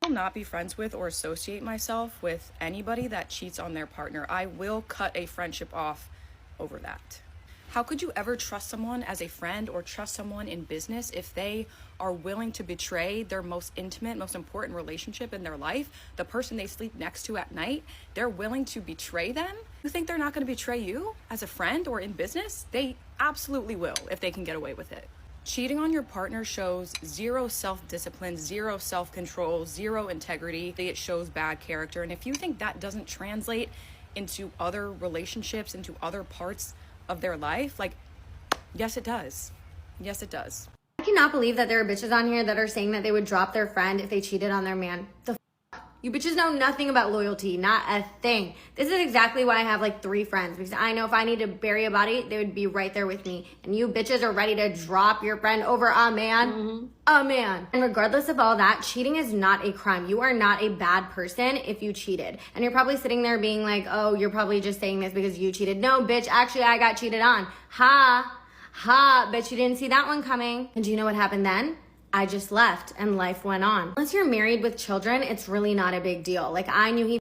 will not be friends with or associate myself with anybody that cheats on their partner. I will cut a friendship off over that. How could you ever trust someone as a friend or trust someone in business if they are willing to betray their most intimate, most important relationship in their life, the person they sleep next to at night? They're willing to betray them? You think they're not going to betray you as a friend or in business? They absolutely will if they can get away with it. Cheating on your partner shows zero self-discipline, zero self-control, zero integrity. It shows bad character. And if you think that doesn't translate into other relationships, into other parts of their life, like, yes, it does. Yes, it does. I cannot believe that there are bitches on here that are saying that they would drop their friend if they cheated on their man. You bitches know nothing about loyalty, not a thing. This is exactly why I have like 3 friends, because I know if I need to bury a body, they would be right there with me. And you bitches are ready to drop your friend over a man. A man. And regardless of all that, cheating is not a crime. You are not a bad person if you cheated. And you're probably sitting there being like, oh, you're probably just saying this because you cheated. No, bitch, actually I got cheated on. Ha, bet you didn't see that one coming. And do you know what happened then? I just left and life went on. Unless you're married with children, it's really not a big deal. Like, I knew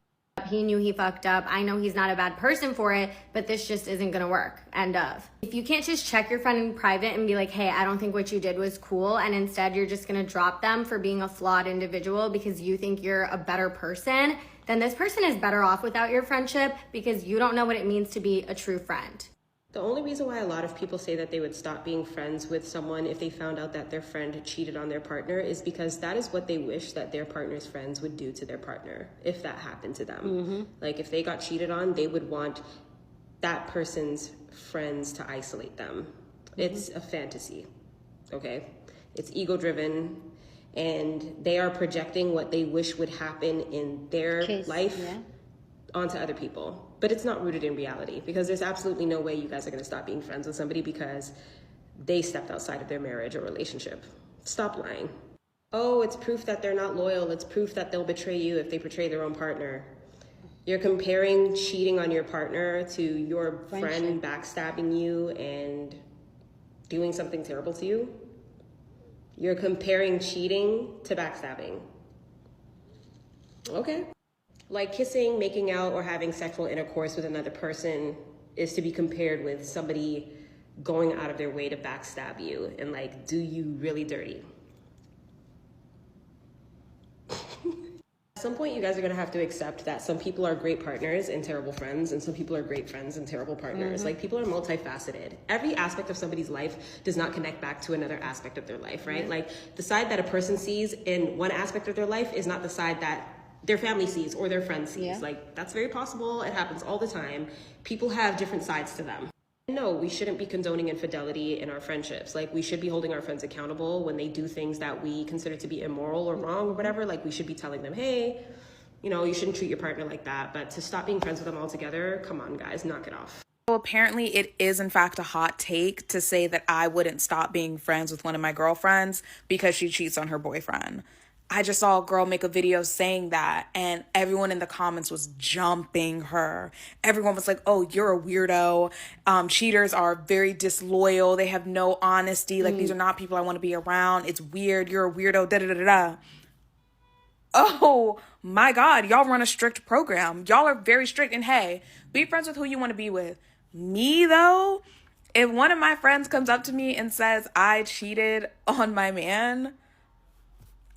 he knew he fucked up. I know he's not a bad person for it, but this just isn't gonna work. End of. If you can't just check your friend in private and be like, hey, I don't think what you did was cool, and instead you're just gonna drop them for being a flawed individual because you think you're a better person, then this person is better off without your friendship because you don't know what it means to be a true friend. The only reason why a lot of people say that they would stop being friends with someone if they found out that their friend cheated on their partner is because that is what they wish that their partner's friends would do to their partner if that happened to them. Like, if they got cheated on, they would want that person's friends to isolate them. It's a fantasy, okay? It's ego-driven, and they are projecting what they wish would happen in their life onto other people. But it's not rooted in reality, because there's absolutely no way you guys are going to stop being friends with somebody because they stepped outside of their marriage or relationship. Stop lying. Oh, it's proof that they're not loyal. It's proof that they'll betray you if they betray their own partner. You're comparing cheating on your partner to your friend backstabbing you and doing something terrible to you. You're comparing cheating to backstabbing. Okay. Like, kissing, making out, or having sexual intercourse with another person is to be compared with somebody going out of their way to backstab you and, like, do you really dirty. At some point, you guys are going to have to accept that some people are great partners and terrible friends, and some people are great friends and terrible partners. Like, people are multifaceted. Every aspect of somebody's life does not connect back to another aspect of their life, right? Like, the side that a person sees in one aspect of their life is not the side that their family sees or their friend sees. Like, that's very possible. It happens all the time. People have different sides to them. No, we shouldn't be condoning infidelity in our friendships. Like, we should be holding our friends accountable when they do things that we consider to be immoral or wrong or whatever. Like, we should be telling them, hey, you know, you shouldn't treat your partner like that. But to stop being friends with them altogether, come on, guys, knock it off. Well, apparently it is in fact a hot take to say that I wouldn't stop being friends with one of my girlfriends because she cheats on her boyfriend. I just saw a girl make a video saying that, and everyone in the comments was jumping her. Everyone was like, oh, you're a weirdo. Cheaters are very disloyal. They have no honesty. Like, these are not people I want to be around. It's weird. You're a weirdo. Da-da-da-da. Oh, my God. Y'all run a strict program. Y'all are very strict. And hey, be friends with who you want to be with. Me, though, if one of my friends comes up to me and says I cheated on my man,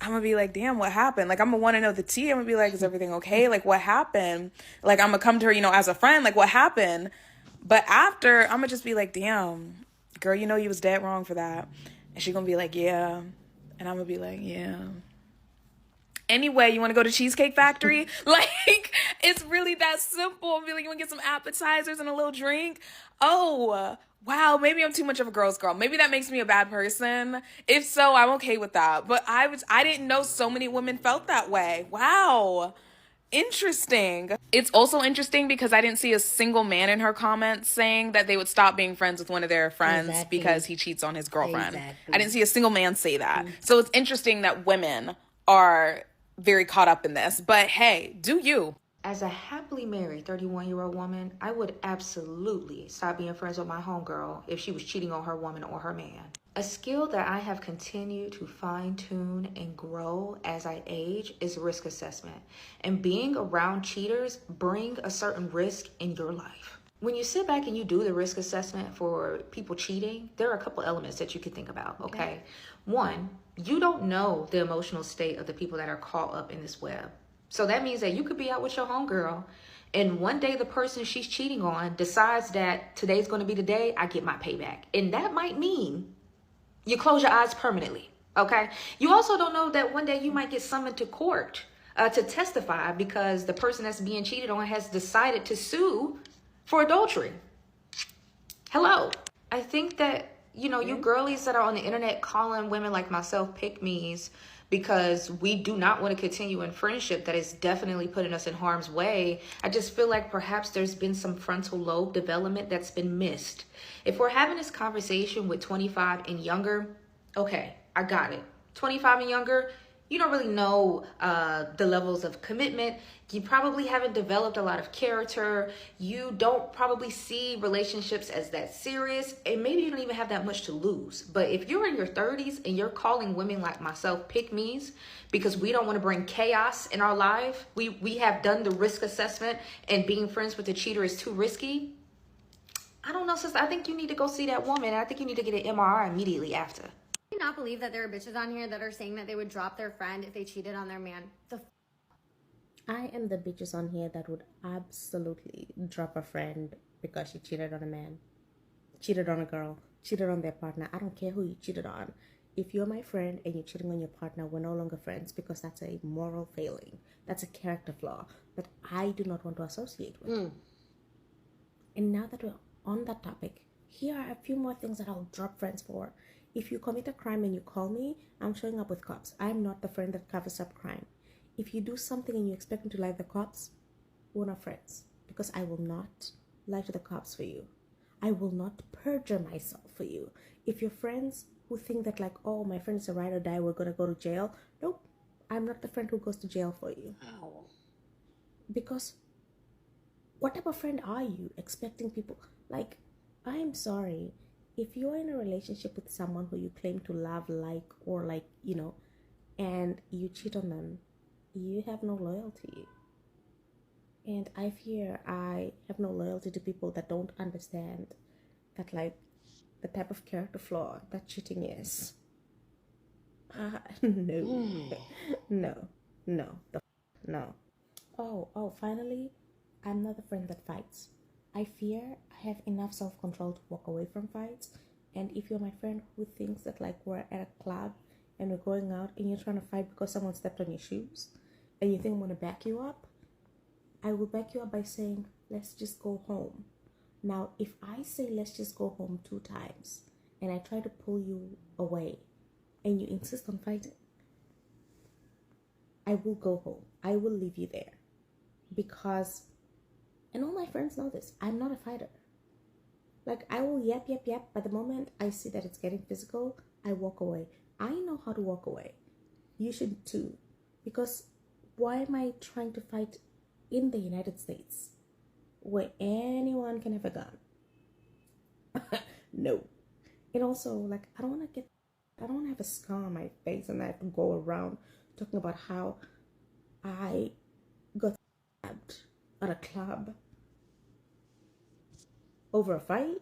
I'm gonna be like, damn, what happened? Like, I'm gonna want to know the tea. I'm gonna be like, is everything okay? Like, what happened? Like, I'm gonna come to her, you know, as a friend, like, what happened? But after, I'm gonna just be like, damn, girl, you know, you was dead wrong for that. And she's gonna be like, yeah. And I'm gonna be like, yeah. Anyway, you want to go to Cheesecake Factory? Like, it's really that simple. I'll be like, you want to get some appetizers and a little drink? Oh, wow, maybe I'm too much of a girl's girl. Maybe that makes me a bad person. If so, I'm okay with that. But I didn't know so many women felt that way. Wow. Interesting. It's also interesting because I didn't see a single man in her comments saying that they would stop being friends with one of their friends because he cheats on his girlfriend. I didn't see a single man say that. So it's interesting that women are very caught up in this. But hey, do you. As a happily married 31-year-old woman, I would absolutely stop being friends with my homegirl if she was cheating on her woman or her man. A skill that I have continued to fine tune and grow as I age is risk assessment. And being around cheaters bring a certain risk in your life. When you sit back and you do the risk assessment for people cheating, there are a couple elements that you can think about, okay? One, you don't know the emotional state of the people that are caught up in this web. So that means that you could be out with your homegirl, and one day the person she's cheating on decides that today's going to be the day I get my payback. And that might mean you close your eyes permanently, okay? You also don't know that one day you might get summoned to court to testify because the person that's being cheated on has decided to sue for adultery. Hello. I think that, you girlies that are on the internet calling women like myself pick-me's because we do not want to continue in friendship that is definitely putting us in harm's way. I just feel like perhaps there's been some frontal lobe development that's been missed. If we're having this conversation with 25 and younger, okay, I got it. 25 and younger, you don't really know the levels of commitment. You probably haven't developed a lot of character. You don't probably see relationships as that serious. And maybe you don't even have that much to lose. But if you're in your 30s and you're calling women like myself pick-me's because we don't want to bring chaos in our life, we have done the risk assessment and being friends with the cheater is too risky. I don't know, sis. I think you need to go see that woman. And I think you need to get an MRI immediately after. I do not believe that there are bitches on here that are saying that they would drop their friend if they cheated on their man. I am the bitches on here that would absolutely drop a friend because she cheated on a man, cheated on a girl, cheated on their partner. I don't care who you cheated on. If you're my friend and you're cheating on your partner, we're no longer friends because that's a moral failing. That's a character flaw that I do not want to associate with. And now that we're on that topic, here are a few more things that I'll drop friends for. If you commit a crime and you call me, I'm showing up with cops. I'm not the friend that covers up crime. If you do something and you expect me to lie to the cops, we're not friends because I will not lie to the cops for you. I will not perjure myself for you. If you're friends who think that like, oh, my friend is a ride or die, we're going to go to jail. Nope, I'm not the friend who goes to jail for you. Ow. Because what type of friend are you expecting people? Like, I'm sorry. If you're in a relationship with someone who you claim to love, or and you cheat on them, you have no loyalty. And I fear I have no loyalty to people that don't understand that, like, the type of character flaw that cheating is. No. Oh, finally, I'm not a friend that fights. I fear I have enough self-control to walk away from fights. And if you're my friend who thinks that like we're at a club and we're going out and you're trying to fight because someone stepped on your shoes and you think I'm going to back you up, I will back you up by saying, let's just go home. Now, if I say let's just go home 2 times and I try to pull you away and you insist on fighting, I will go home. I will leave you there. Because, and all my friends know this, I'm not a fighter. Like, I will yap, but the moment I see that it's getting physical, I walk away. I know how to walk away. You should too. Because why am I trying to fight in the United States where anyone can have a gun? No. And also, like, I don't want to have a scar on my face and I have to go around talking about how I got stabbed at a club over a fight?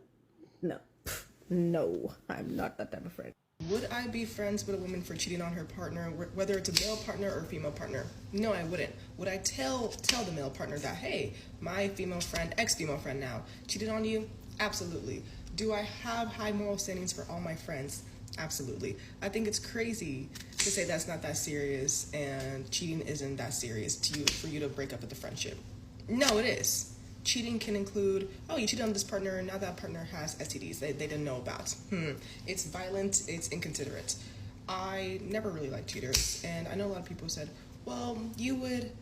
No, I'm not that type of friend. Would I be friends with a woman for cheating on her partner, whether it's a male partner or a female partner? No, I wouldn't. Would I tell the male partner that, hey, my female friend, ex-female friend now, cheated on you? Absolutely. Do I have high moral standings for all my friends? Absolutely. I think it's crazy to say that's not that serious and cheating isn't that serious for you to break up with the friendship. No, it is. Cheating can include, oh, you cheated on this partner and now that partner has STDs they didn't know about. It's violent, it's inconsiderate. I never really liked cheaters, and I know a lot of people said, well, you would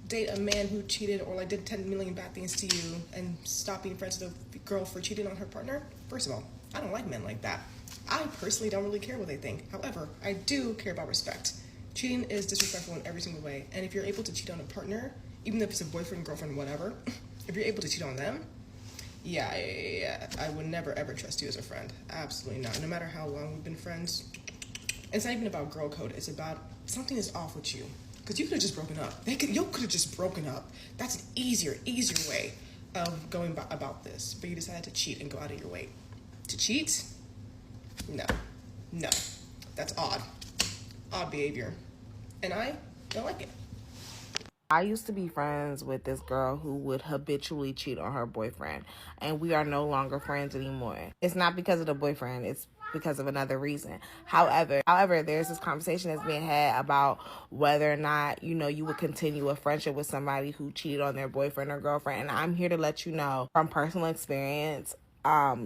date a man who cheated or like did 10 million bad things to you and stop being friends with a girl for cheating on her partner? First of all, I don't like men like that. I personally don't really care what they think. However, I do care about respect. Cheating is disrespectful in every single way, and if you're able to cheat on a partner, even if it's a boyfriend, girlfriend, whatever, if you're able to cheat on them, Yeah. I would never ever trust you as a friend. Absolutely not. No matter how long we've been friends. It's not even about girl code. It's about something is off with you. Because you could have just broken up. You could have just broken up. That's an easier way of going about this. But you decided to cheat and go out of your way. To cheat? No. That's odd. Odd behavior. And I don't like it. I used to be friends with this girl who would habitually cheat on her boyfriend, and we are no longer friends anymore. It's not because of the boyfriend, it's because of another reason. However, there's this conversation that's being had about whether or not, you would continue a friendship with somebody who cheated on their boyfriend or girlfriend. And I'm here to let you know from personal experience,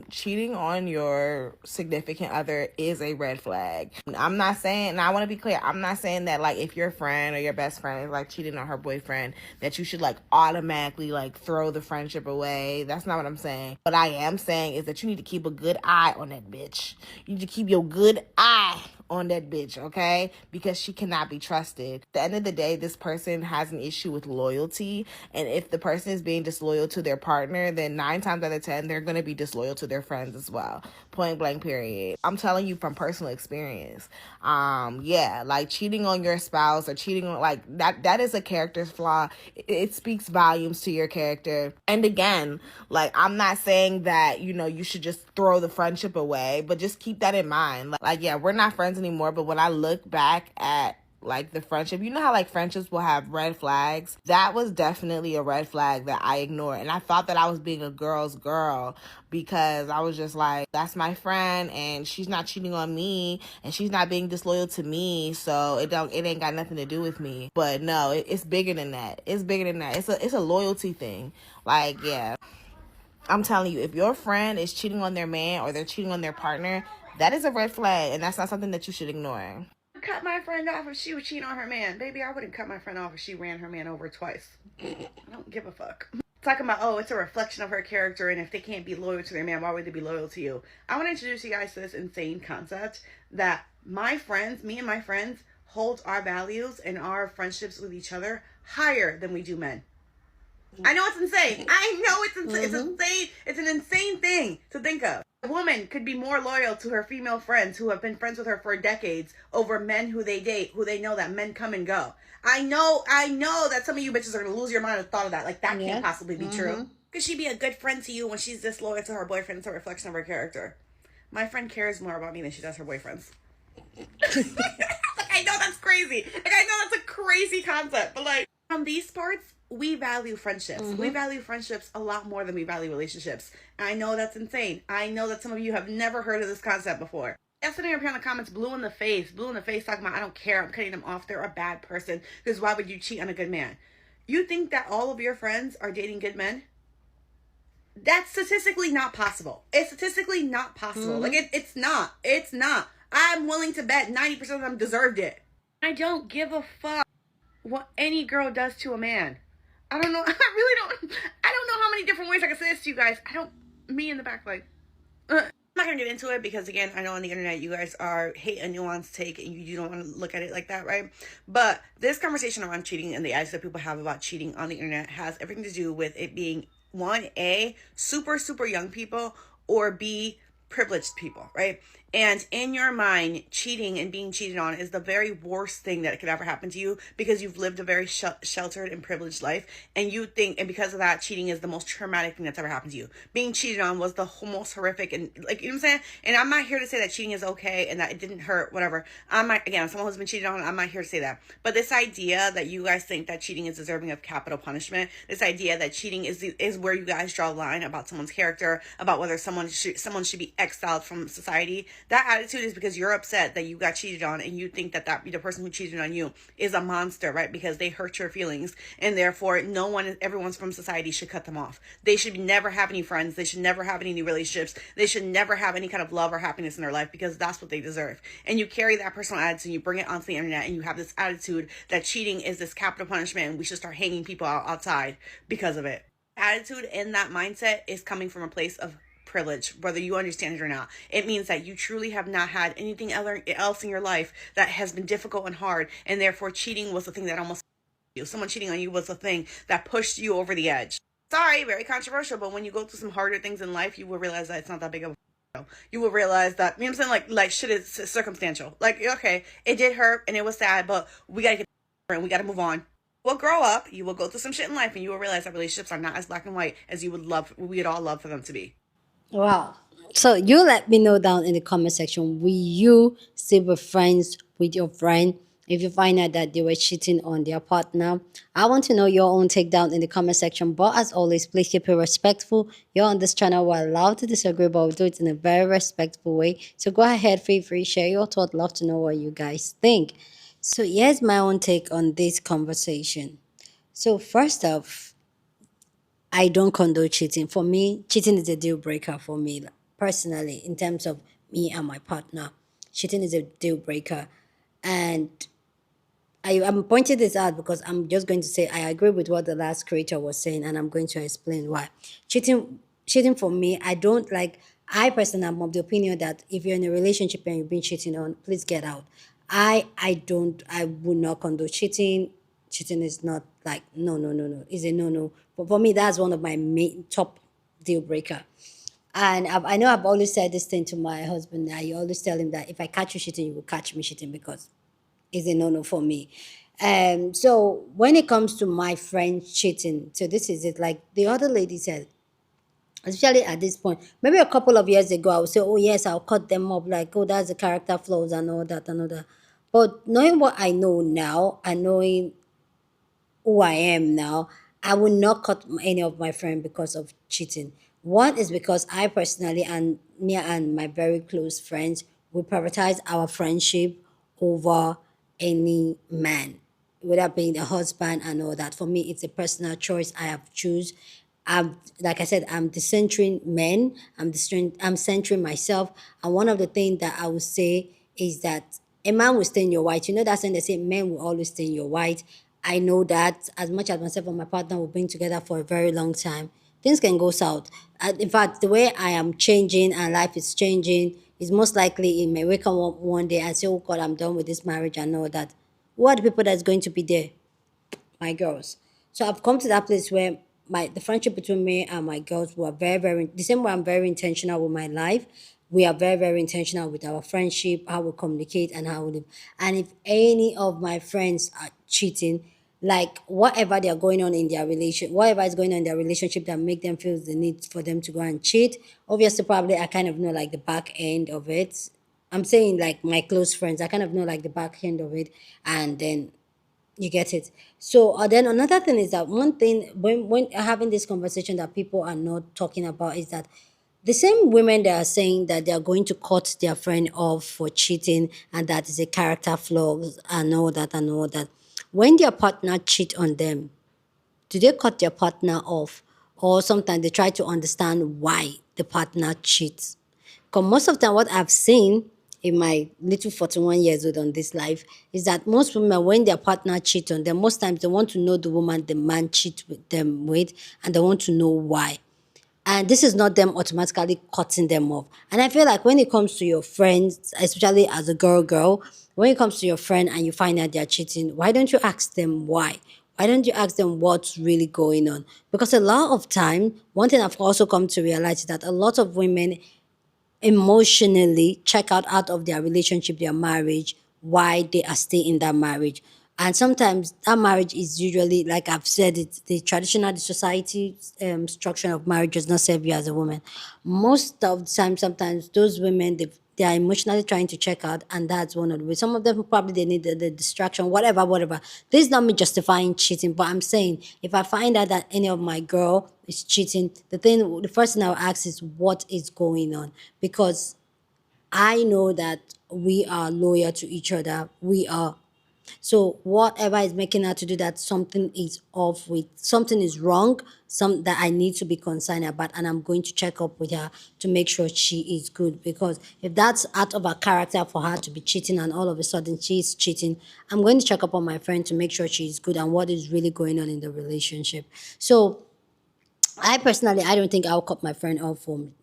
cheating on your significant other is a red flag. I'm not saying, and I want to be clear, I'm not saying that like if your friend or your best friend is like cheating on her boyfriend, that you should like automatically like throw the friendship away. That's not what I'm saying. What I am saying is that you need to keep a good eye on that bitch. You need to keep your good eye on that bitch, okay? Because she cannot be trusted. At the end of the day, this person has an issue with loyalty, and if the person is being disloyal to their partner, then 9 times out of 10, they're going to be disloyal to their friends as well. Point blank, period. I'm telling you from personal experience. Like cheating on your spouse or cheating on, like, that is a character flaw. It speaks volumes to your character. And again, like, I'm not saying that, you should just throw the friendship away, but just keep that in mind. Like, yeah, we're not friends anymore, but when I look back at like the friendship, you know how like friendships will have red flags? That was definitely a red flag that I ignored. And I thought that I was being a girl's girl because I was just like, that's my friend and she's not cheating on me and she's not being disloyal to me, so it ain't got nothing to do with me. But no, it's bigger than that. It's bigger than that. It's a loyalty thing. Like, yeah. I'm telling you, if your friend is cheating on their man or they're cheating on their partner, that is a red flag, and that's not something that you should ignore. Cut my friend off if she was cheating on her man. Baby, I wouldn't cut my friend off if she ran her man over twice. I don't give a fuck. Talking about, it's a reflection of her character, and if they can't be loyal to their man, why would they be loyal to you? I want to introduce you guys to this insane concept that me and my friends, hold our values and our friendships with each other higher than we do men. I know it's insane. I know it's insane. It's insane. It's an insane thing to think of. A woman could be more loyal to her female friends who have been friends with her for decades over men who they date, who they know that men come and go. I know that some of you bitches are going to lose your mind at the thought of that. Like, that can't possibly be true. Could she be a good friend to you when she's disloyal to her boyfriend? It's a reflection of her character. My friend cares more about me than she does her boyfriends. I know that's crazy. I know that's a crazy concept. But like, from these parts, we value friendships. We value friendships a lot more than we value relationships. And I know that's insane. I know that some of you have never heard of this concept before. Yesterday, I'm in the comments, blue in the face, talking about, I don't care, I'm cutting them off, they're a bad person, because why would you cheat on a good man? You think that all of your friends are dating good men? That's statistically not possible. It's statistically not possible. Like, it's not. It's not. I'm willing to bet 90% of them deserved it. I don't give a fuck what any girl does to a man. I don't know. I don't know how many different ways I can say this to you guys. Me in the back, like, I'm not gonna get into it because, again, I know on the internet you guys hate a nuanced take and you don't want to look at it like that, right? But this conversation around cheating and the ideas that people have about cheating on the internet has everything to do with it being, one, A, super, super young people, or B, privileged people, right? And in your mind, cheating and being cheated on is the very worst thing that could ever happen to you because you've lived a very sheltered and privileged life. And you think, and because of that, cheating is the most traumatic thing that's ever happened to you. Being cheated on was the most horrific, and like, you know what I'm saying? And I'm not here to say that cheating is okay and that it didn't hurt, whatever. Again, someone who's been cheated on, I'm not here to say that. But this idea that you guys think that cheating is deserving of capital punishment, this idea that cheating is where you guys draw a line about someone's character, about whether someone should be exiled from society. That attitude is because you're upset that you got cheated on and you think that the person who cheated on you is a monster, right? Because they hurt your feelings and therefore everyone's from society should cut them off. They should never have any friends. They should never have any new relationships. They should never have any kind of love or happiness in their life because that's what they deserve. And you carry that personal attitude and you bring it onto the internet and you have this attitude that cheating is this capital punishment and we should start hanging people outside because of it. Attitude and that mindset is coming from a place of privilege, whether you understand it or not. It means that you truly have not had anything else in your life that has been difficult and hard, and therefore cheating was the thing that almost you. Someone cheating on you was the thing that pushed you over the edge. Sorry, very controversial, but when you go through some harder things in life, you will realize that it's not that big of a deal. You will realize that, you know what I'm saying? Like shit is circumstantial. Like, okay, it did hurt and it was sad, but we gotta get and we gotta move on. We'll grow up, you will go through some shit in life, and you will realize that relationships are not as black and white as we'd all love for them to be. Wow. So you let me know down in the comment section. Will you still be friends with your friend if you find out that they were cheating on their partner? I want to know your own take down in the comment section. But as always, please keep it respectful. You're on this channel. We're allowed to disagree, but we'll do it in a very respectful way. So go ahead, feel free, share your thought. Love to know what you guys think. So here's my own take on this conversation. So first off, I don't condone cheating. For me, cheating is a deal breaker for me personally, in terms of me and my partner. Cheating is a deal breaker. And I'm pointing this out because I'm just going to say I agree with what the last creator was saying, and I'm going to explain why. Cheating for me, I don't like. I personally am of the opinion that if you're in a relationship and you've been cheating on, please get out. I would not condone cheating. Cheating is not like no. It's a no. But for me, that's one of my main top deal breaker. And I know I've always said this thing to my husband. I always tell him that if I catch you cheating, you will catch me cheating, because it's a no for me. So when it comes to my friend cheating, so this is it. Like the other lady said, especially at this point, maybe a couple of years ago, I would say, oh yes, I'll cut them up. Like, oh, that's the character flaws and all that and all that. But knowing what I know now and knowing who I am now, I will not cut any of my friends because of cheating. One is because I personally, and me and my very close friends, we prioritize our friendship over any man, without being a husband and all that. For me, it's a personal choice I have choose. Like I said, I'm decentering men. I'm centering myself. And one of the things that I would say is that a man will stay in your white. You know that saying they say men will always stay in your white. I know that as much as myself and my partner will been together for a very long time, things can go south. In fact, the way I am changing and life is changing is most likely it may wake up one day and say, oh God, I'm done with this marriage and all that. Who are the people that's going to be there? My girls. So I've come to that place where the friendship between me and my girls were very the same way I'm very intentional with my life. We are very intentional with our friendship, how we communicate and how we live. And if any of my friends are cheating, like whatever they are going on in their whatever is going on in their relationship that make them feel the need for them to go and cheat, obviously probably I kind of know like the back end of it. I'm saying like my close friends, I kind of know like the back end of it, and then you get it. So then another thing is that one thing when having this conversation that people are not talking about is that the same women that are saying that they are going to cut their friend off for cheating and that is a character flaw and all that, when their partner cheat on them, do they cut their partner off, or sometimes they try to understand why the partner cheats? Because most of the time, what I've seen in my little 41 years old on this life is that most women, when their partner cheat on them, most times they want to know the woman the man cheat with them with, and they want to know why. And this is not them automatically cutting them off. And I feel like when it comes to your friends, especially as a girl, when it comes to your friend and you find out they're cheating, why don't you ask them why? Why don't you ask them what's really going on? Because a lot of time, one thing I've also come to realize is that a lot of women emotionally check out of their relationship, their marriage, why they are still in that marriage. And sometimes that marriage is usually, like I've said, it's the traditional, the society structure of marriage does not serve you as a woman. Most of the time, sometimes those women, they are emotionally trying to check out, and that's one of the ways. Some of them probably they need the distraction, whatever. This is not me justifying cheating, but I'm saying if I find out that any of my girl is cheating, the first thing I'll ask is what is going on, because I know that we are loyal to each other. We are. So whatever is making her to do that, something is off with, something is wrong, some that I need to be concerned about, and I'm going to check up with her to make sure she is good. Because if that's out of her character for her to be cheating and all of a sudden she's cheating, I'm going to check up on my friend to make sure she's good and what is really going on in the relationship. So I personally, I don't think I'll cut my friend off from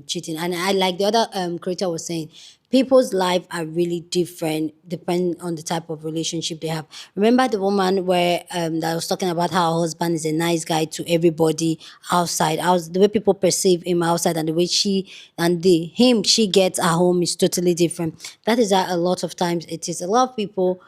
cheating. And I like the other creator was saying, people's life are really different depending on the type of relationship they have. Remember the woman where that was talking about how her husband is a nice guy to everybody outside. The way people perceive him outside and the way she gets at home is totally different. That is how a lot of times it is. A lot of people,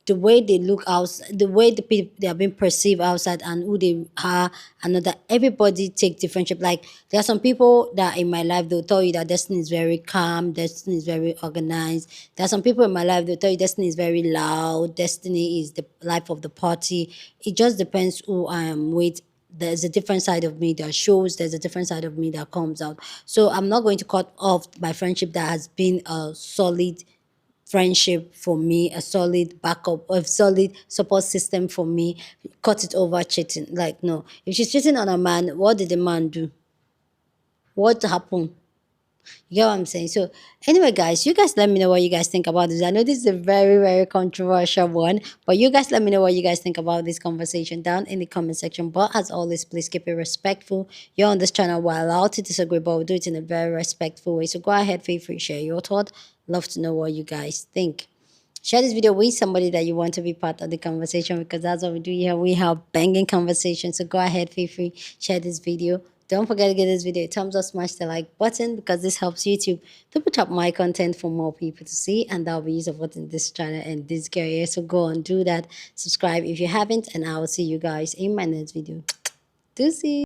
the way they look out, the way the people they are being perceived outside and who they are, and that everybody take different shape. Like there are some people that in my life they'll tell you that Destiny is very calm, Destiny is very organized. There are some people in my life they'll tell you Destiny is very loud, Destiny is the life of the party. It just depends who I am with. There's a different side of me that shows, there's a different side of me that comes out. So I'm not going to cut off my friendship that has been a solid friendship for me, a solid backup, a solid support system for me, cut it over cheating. Like, no. If she's cheating on a man, what did the man do? What happened? You get what I'm saying? So, anyway, guys, you guys let me know what you guys think about this. I know this is a very, very controversial one, but you guys let me know what you guys think about this conversation down in the comment section. But as always, please keep it respectful. You're on this channel, we're allowed to disagree, but we'll do it in a very respectful way. So, go ahead, feel free to share your thought. Love to know what you guys think. Share this video with somebody that you want to be part of the conversation, because that's what we do here. We have banging conversations. So go ahead, feel free, share this video. Don't forget to give this video a thumbs up, smash the like button, because this helps YouTube to put up my content for more people to see, and that'll be supporting this channel and this career. So go and do that. Subscribe if you haven't, and I will see you guys in my next video. Deuces.